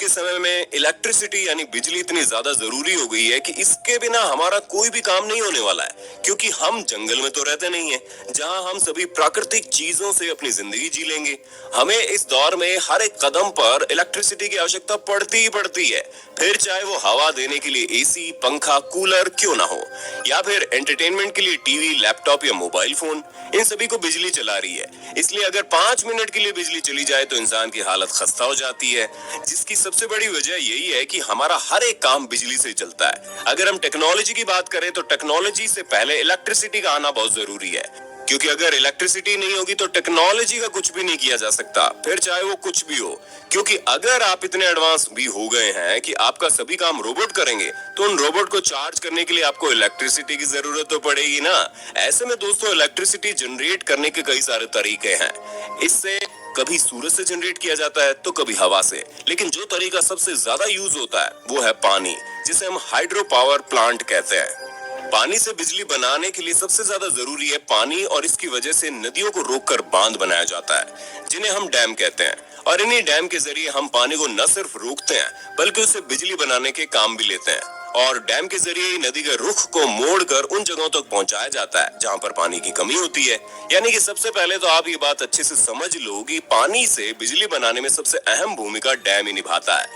के समय में इलेक्ट्रिसिटी यानी बिजली इतनी ज्यादा जरूरी हो गई है कि इसके बिना हमारा कोई भी काम नहीं होने वाला है, क्योंकि हम जंगल में तो रहते नहीं है जहां हम सभी प्राकृतिक चीजों से अपनी जिंदगी जी लेंगे। हमें इस दौर में हर एक कदम पर इलेक्ट्रिसिटी की आवश्यकता पड़ती ही पड़ती है, फिर चाहे वो हवा देने के लिए एसी, पंखा, कूलर क्यों ना हो, या फिर एंटरटेनमेंट के लिए टीवी, लैपटॉप या मोबाइल फोन, इन सभी को बिजली चला रही है। इसलिए अगर 5 मिनट के लिए बिजली चली जाए तो इंसान की हालत खस्ता हो जाती है, जिसकी सबसे बड़ी वजह यही है कि हमारा हर एक काम बिजली से चलता है। अगर हम टेक्नोलॉजी की बात करें तो टेक्नोलॉजी से पहले इलेक्ट्रिसिटी का आना बहुत जरूरी है, क्योंकि अगर इलेक्ट्रिसिटी नहीं होगी तो टेक्नोलॉजी का कुछ भी नहीं किया जा सकता, फिर चाहे वो कुछ भी हो। क्योंकि अगर आप इतने एडवांस भी हो गए हैं कि आपका सभी काम रोबोट करेंगे, तो उन रोबोट को चार्ज करने के लिए आपको इलेक्ट्रिसिटी की जरूरत तो पड़ेगी ना। ऐसे में दोस्तों इलेक्ट्रिसिटी जनरेट करने के कई सारे तरीके हैं। इससे कभी सूरज से जनरेट किया जाता है तो कभी हवा से, लेकिन जो तरीका सबसे ज्यादा यूज होता है वो है पानी, जिसे हम हाइड्रो पावर प्लांट कहते हैं। पानी से बिजली बनाने के लिए सबसे ज्यादा जरूरी है पानी, और इसकी वजह से नदियों को रोककर बांध बनाया जाता है, जिन्हें हम डैम कहते हैं। और इन्हीं डैम के जरिए हम पानी को न सिर्फ रोकते हैं बल्कि उसे बिजली बनाने के काम भी लेते हैं। और डैम के जरिए ही नदी के रुख को मोड़कर उन जगहों तक पहुंचाया जाता है जहां पर पानी की कमी होती है। यानी कि सबसे पहले तो आप ये बात अच्छे से समझ लो कि पानी से बिजली बनाने में सबसे अहम भूमिका डैम ही निभाता है,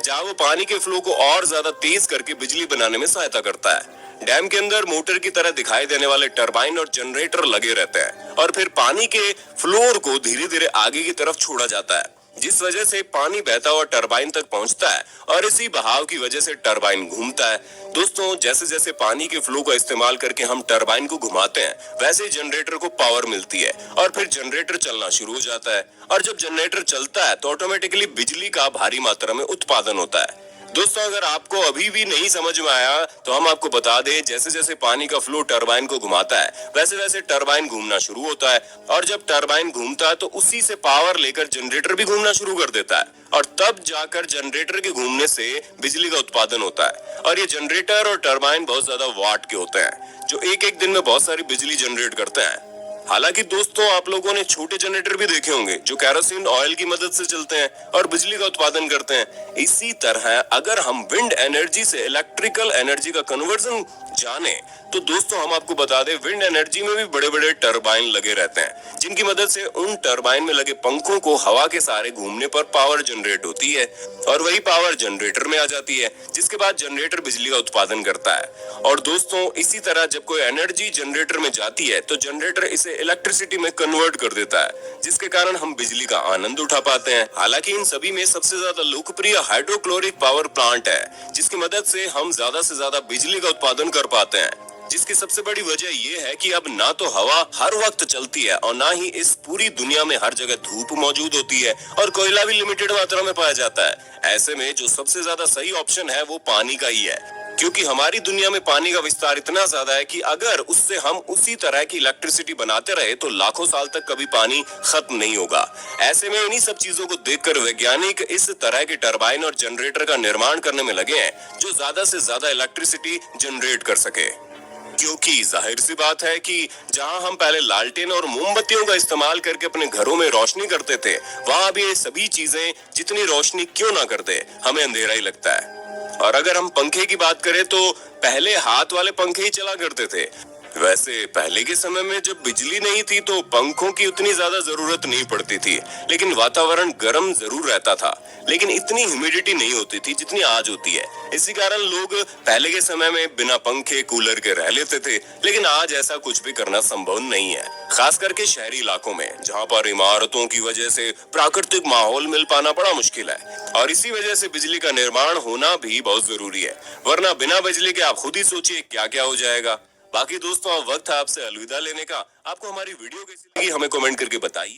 जहां वो पानी के फ्लो को और ज्यादा तेज करके बिजली बनाने में सहायता करता है। डैम के अंदर मोटर की तरह दिखाई देने वाले टरबाइन और जनरेटर लगे रहते हैं, और फिर पानी के फ्लोर को धीरे धीरे आगे की तरफ छोड़ा जाता है, जिस वजह से पानी बहता हुआ टरबाइन तक पहुंचता है, और इसी बहाव की वजह से टरबाइन घूमता है। दोस्तों, जैसे जैसे पानी के फ्लो का इस्तेमाल करके हम टरबाइन को घुमाते हैं, वैसे ही जनरेटर को पावर मिलती है, और फिर जनरेटर चलना शुरू हो जाता है। और जब जनरेटर चलता है तो ऑटोमेटिकली बिजली का भारी मात्रा में उत्पादन होता है। दोस्तों, अगर आपको अभी भी नहीं समझ में आया तो हम आपको बता दें, जैसे जैसे पानी का फ्लो टरबाइन को घुमाता है वैसे वैसे टरबाइन घूमना शुरू होता है, और जब टरबाइन घूमता है तो उसी से पावर लेकर जनरेटर भी घूमना शुरू कर देता है, और तब जाकर जनरेटर के घूमने से बिजली का उत्पादन होता है। और ये जनरेटर और टरबाइन बहुत ज्यादा वाट के होते हैं, जो एक एक दिन में बहुत सारी बिजली जनरेट करते हैं। हालांकि दोस्तों, आप लोगों ने छोटे जनरेटर भी देखे होंगे जो केरोसिन ऑयल की मदद से चलते हैं और बिजली का उत्पादन करते हैं। इसी तरह अगर हम विंड एनर्जी से इलेक्ट्रिकल एनर्जी का कन्वर्जन जाने तो दोस्तों हम आपको बता दें, विंड एनर्जी में भी बड़े बड़े टरबाइन लगे रहते हैं, जिनकी मदद से उन टरबाइन में लगे पंखों को हवा के सहारे घूमने पर पावर जनरेट होती है, और वही पावर जनरेटर में आ जाती है, जिसके बाद जनरेटर बिजली का उत्पादन करता है। और दोस्तों, इसी तरह जब कोई एनर्जी जनरेटर में जाती है तो जनरेटर इसे इलेक्ट्रिसिटी में कन्वर्ट कर देता है, जिसके कारण हम बिजली का आनंद उठा पाते हैं। हालांकि इन सभी में सबसे ज्यादा लोकप्रिय हाइड्रोक्लोरिक पावर प्लांट है, जिसकी मदद से हम ज्यादा से ज्यादा बिजली का उत्पादन कर पाते हैं। जिसकी सबसे बड़ी वजह ये है कि अब ना तो हवा हर वक्त चलती है, और ना ही इस पूरी दुनिया में हर जगह धूप मौजूद होती है, और कोयला भी लिमिटेड मात्रा में पाया जाता है। ऐसे में जो सबसे ज्यादा सही ऑप्शन है वो पानी का ही है, क्योंकि हमारी दुनिया में पानी का विस्तार इतना ज्यादा है कि अगर उससे हम उसी तरह की इलेक्ट्रिसिटी बनाते रहे तो लाखों साल तक कभी पानी खत्म नहीं होगा। ऐसे में इन्हीं सब चीजों को देखकर वैज्ञानिक इस तरह के टरबाइन और जनरेटर का निर्माण करने में लगे हैं, जो ज्यादा से ज्यादा इलेक्ट्रिसिटी जनरेट कर सके। क्योंकि जाहिर सी बात है कि जहां हम पहले लालटेन और मोमबत्तियों का इस्तेमाल करके अपने घरों में रोशनी करते थे, वहां अब ये सभी चीजें जितनी रोशनी क्यों ना करते, हमें अंधेरा ही लगता है। और अगर हम पंखे की बात करें तो पहले हाथ वाले पंखे ही चला करते थे। वैसे पहले के समय में जब बिजली नहीं थी तो पंखों की उतनी ज्यादा जरूरत नहीं पड़ती थी, लेकिन वातावरण गर्म जरूर रहता था, लेकिन इतनी ह्यूमिडिटी नहीं होती थी जितनी आज होती है। इसी कारण लोग पहले के समय में बिना पंखे कूलर के रह लेते थे, लेकिन आज ऐसा कुछ भी करना संभव नहीं है, खास करके शहरी इलाकों में, जहाँ पर इमारतों की वजह से प्राकृतिक माहौल मिल पाना बड़ा मुश्किल है। और इसी वजह से बिजली का निर्माण होना भी बहुत जरूरी है, वरना बिना बिजली के आप खुद ही सोचिए क्या क्या हो जाएगा। बाकी दोस्तों, अब वक्त है आपसे अलविदा लेने का। आपको हमारी वीडियो कैसी लगी हमें कमेंट करके बताइए।